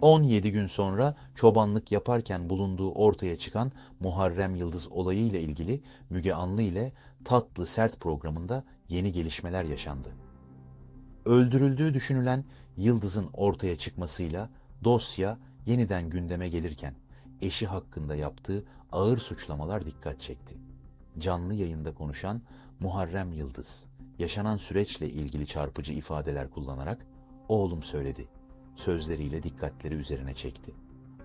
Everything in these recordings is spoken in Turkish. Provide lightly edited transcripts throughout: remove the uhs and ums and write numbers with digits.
17 gün sonra çobanlık yaparken bulunduğu ortaya çıkan Muharrem Yıldız olayı ile ilgili Müge Anlı ile Tatlı Sert programında yeni gelişmeler yaşandı. Öldürüldüğü düşünülen Yıldız'ın ortaya çıkmasıyla dosya yeniden gündeme gelirken eşi hakkında yaptığı ağır suçlamalar dikkat çekti. Canlı yayında konuşan Muharrem Yıldız, yaşanan süreçle ilgili çarpıcı ifadeler kullanarak "Oğlum söyledi" sözleriyle dikkatleri üzerine çekti.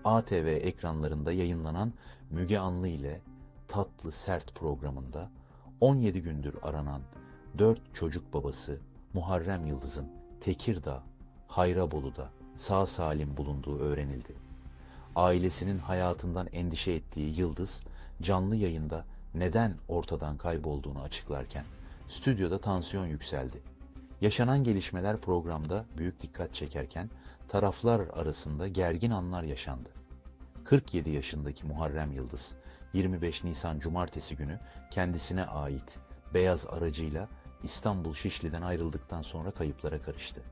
ATV ekranlarında yayınlanan Müge Anlı ile Tatlı Sert programında 17 gündür aranan 4 çocuk babası Muharrem Yıldız'ın Tekirdağ, Hayrabolu'da sağ salim bulunduğu öğrenildi. Ailesinin hayatından endişe ettiği Yıldız, canlı yayında neden ortadan kaybolduğunu açıklarken stüdyoda tansiyon yükseldi. Yaşanan gelişmeler programda büyük dikkat çekerken taraflar arasında gergin anlar yaşandı. 47 yaşındaki Muharrem Yıldız, 25 Nisan Cumartesi günü kendisine ait beyaz aracıyla İstanbul Şişli'den ayrıldıktan sonra kayıplara karıştı.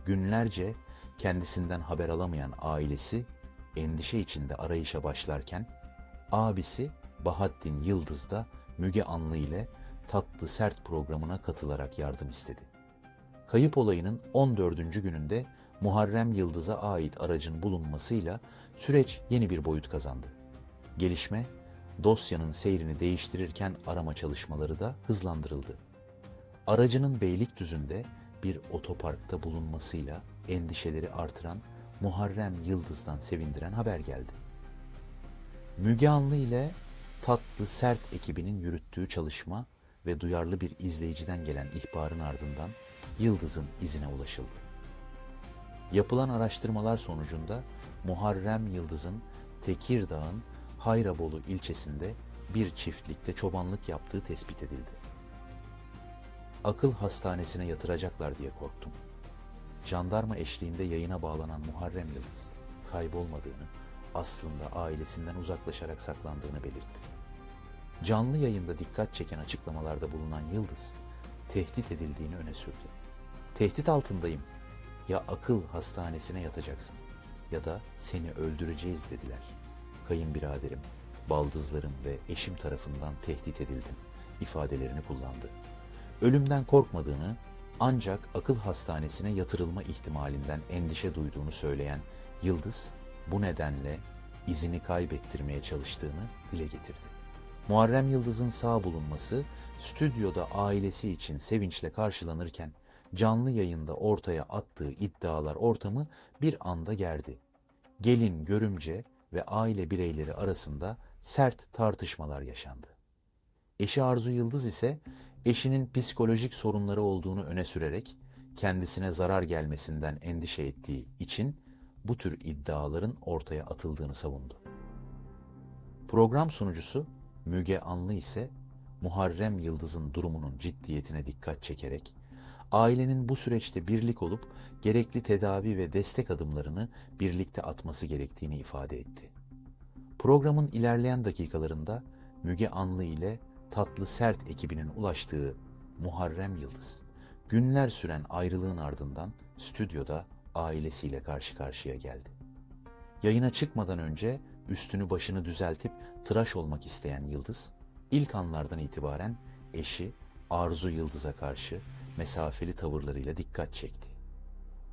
Günlerce kendisinden haber alamayan ailesi endişe içinde arayışa başlarken abisi Bahattin Yıldız da Müge Anlı ile Tatlı Sert programına katılarak yardım istedi. Kayıp olayının 14. gününde Muharrem Yıldız'a ait aracın bulunmasıyla süreç yeni bir boyut kazandı. Gelişme, dosyanın seyrini değiştirirken arama çalışmaları da hızlandırıldı. Aracının Beylikdüzü'nde bir otoparkta bulunmasıyla endişeleri artıran Muharrem Yıldız'dan sevindiren haber geldi. Müge Anlı ile Tatlı Sert ekibinin yürüttüğü çalışma ve duyarlı bir izleyiciden gelen ihbarın ardından Yıldız'ın izine ulaşıldı. Yapılan araştırmalar sonucunda Muharrem Yıldız'ın Tekirdağ'ın Hayrabolu ilçesinde bir çiftlikte çobanlık yaptığı tespit edildi. Akıl hastanesine yatıracaklar diye korktum. Jandarma eşliğinde yayına bağlanan Muharrem Yıldız, kaybolmadığını, aslında ailesinden uzaklaşarak saklandığını belirtti. Canlı yayında dikkat çeken açıklamalarda bulunan Yıldız, tehdit edildiğini öne sürdü. "Tehdit altındayım. Ya akıl hastanesine yatacaksın ya da seni öldüreceğiz" dediler. "Kayınbiraderim, baldızlarım ve eşim tarafından tehdit edildim" ifadelerini kullandı. Ölümden korkmadığını, ancak akıl hastanesine yatırılma ihtimalinden endişe duyduğunu söyleyen Yıldız, bu nedenle izini kaybettirmeye çalıştığını dile getirdi. Muharrem Yıldız'ın sağ bulunması stüdyoda ailesi için sevinçle karşılanırken canlı yayında ortaya attığı iddialar ortamı bir anda gerdi. Gelin, görümce ve aile bireyleri arasında sert tartışmalar yaşandı. Eşi Arzu Yıldız ise eşinin psikolojik sorunları olduğunu öne sürerek kendisine zarar gelmesinden endişe ettiği için bu tür iddiaların ortaya atıldığını savundu. Program sunucusu Müge Anlı ise Muharrem Yıldız'ın durumunun ciddiyetine dikkat çekerek ailenin bu süreçte birlik olup gerekli tedavi ve destek adımlarını birlikte atması gerektiğini ifade etti. Programın ilerleyen dakikalarında Müge Anlı ile Tatlı Sert ekibinin ulaştığı Muharrem Yıldız, günler süren ayrılığın ardından stüdyoda ailesiyle karşı karşıya geldi. Yayına çıkmadan önce üstünü başını düzeltip tıraş olmak isteyen Yıldız, ilk anlardan itibaren eşi Arzu Yıldız'a karşı mesafeli tavırlarıyla dikkat çekti.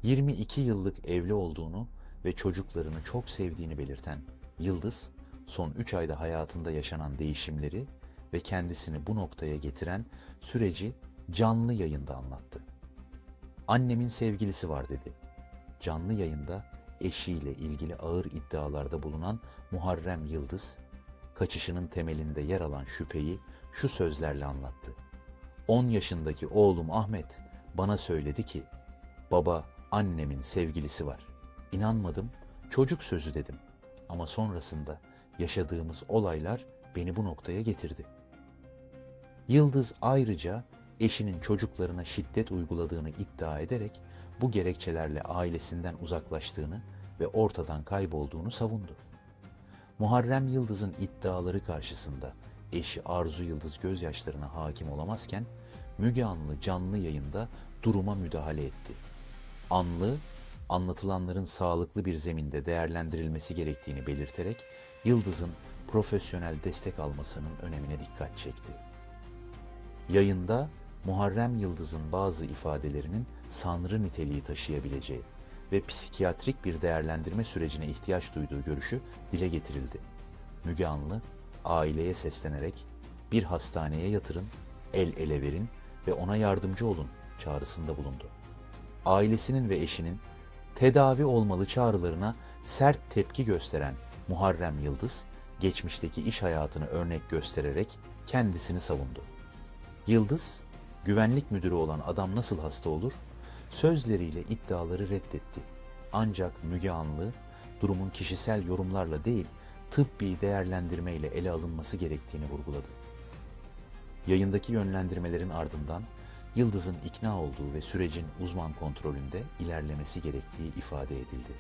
22 yıllık evli olduğunu ve çocuklarını çok sevdiğini belirten Yıldız, son 3 ayda hayatında yaşanan değişimleri ve kendisini bu noktaya getiren süreci canlı yayında anlattı. "Annemin sevgilisi var" dedi. Canlı yayında eşiyle ilgili ağır iddialarda bulunan Muharrem Yıldız, kaçışının temelinde yer alan şüpheyi şu sözlerle anlattı. "10 yaşındaki oğlum Ahmet bana söyledi ki, baba, annemin sevgilisi var. İnanmadım, çocuk sözü dedim. Ama sonrasında yaşadığımız olaylar beni bu noktaya getirdi." Yıldız ayrıca eşinin çocuklarına şiddet uyguladığını iddia ederek bu gerekçelerle ailesinden uzaklaştığını ve ortadan kaybolduğunu savundu. Muharrem Yıldız'ın iddiaları karşısında eşi Arzu Yıldız gözyaşlarına hakim olamazken Müge Anlı canlı yayında duruma müdahale etti. Anlı, anlatılanların sağlıklı bir zeminde değerlendirilmesi gerektiğini belirterek Yıldız'ın profesyonel destek almasının önemine dikkat çekti. Yayında Muharrem Yıldız'ın bazı ifadelerinin sanrı niteliği taşıyabileceği ve psikiyatrik bir değerlendirme sürecine ihtiyaç duyduğu görüşü dile getirildi. Müge Anlı, aileye seslenerek bir hastaneye yatırın, el ele verin ve ona yardımcı olun çağrısında bulundu. Ailesinin ve eşinin tedavi olmalı çağrılarına sert tepki gösteren Muharrem Yıldız, geçmişteki iş hayatını örnek göstererek kendisini savundu. Yıldız, güvenlik müdürü olan adam nasıl hasta olur? Sözleriyle iddiaları reddetti. Ancak Müge Anlı, durumun kişisel yorumlarla değil, tıbbi değerlendirmeyle ele alınması gerektiğini vurguladı. Yayındaki yönlendirmelerin ardından Yıldız'ın ikna olduğu ve sürecin uzman kontrolünde ilerlemesi gerektiği ifade edildi.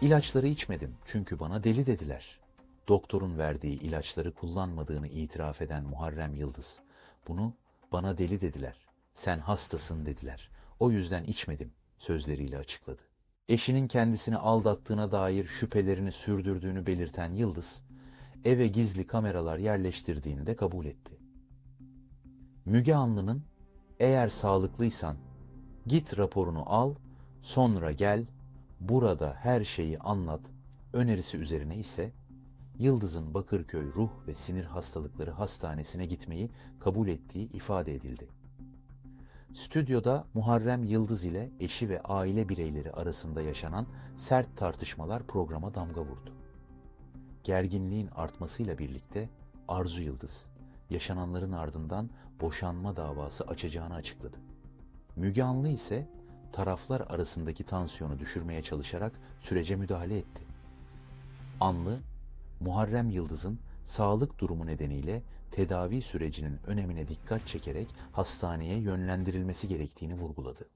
İlaçları içmedim çünkü bana deli dediler. Doktorun verdiği ilaçları kullanmadığını itiraf eden Muharrem Yıldız, bunu bana deli dediler, sen hastasın dediler, o yüzden içmedim sözleriyle açıkladı. Eşinin kendisini aldattığına dair şüphelerini sürdürdüğünü belirten Yıldız, eve gizli kameralar yerleştirdiğini de kabul etti. Müge Anlı'nın eğer sağlıklıysan git raporunu al, sonra gel, burada her şeyi anlat önerisi üzerine ise Yıldız'ın Bakırköy Ruh ve Sinir Hastalıkları Hastanesi'ne gitmeyi kabul ettiği ifade edildi. Stüdyoda Muharrem Yıldız ile eşi ve aile bireyleri arasında yaşanan sert tartışmalar programa damga vurdu. Gerginliğin artmasıyla birlikte Arzu Yıldız, yaşananların ardından boşanma davası açacağını açıkladı. Müge Anlı ise taraflar arasındaki tansiyonu düşürmeye çalışarak sürece müdahale etti. Anlı, Muharrem Yıldız'ın sağlık durumu nedeniyle tedavi sürecinin önemine dikkat çekerek hastaneye yönlendirilmesi gerektiğini vurguladı.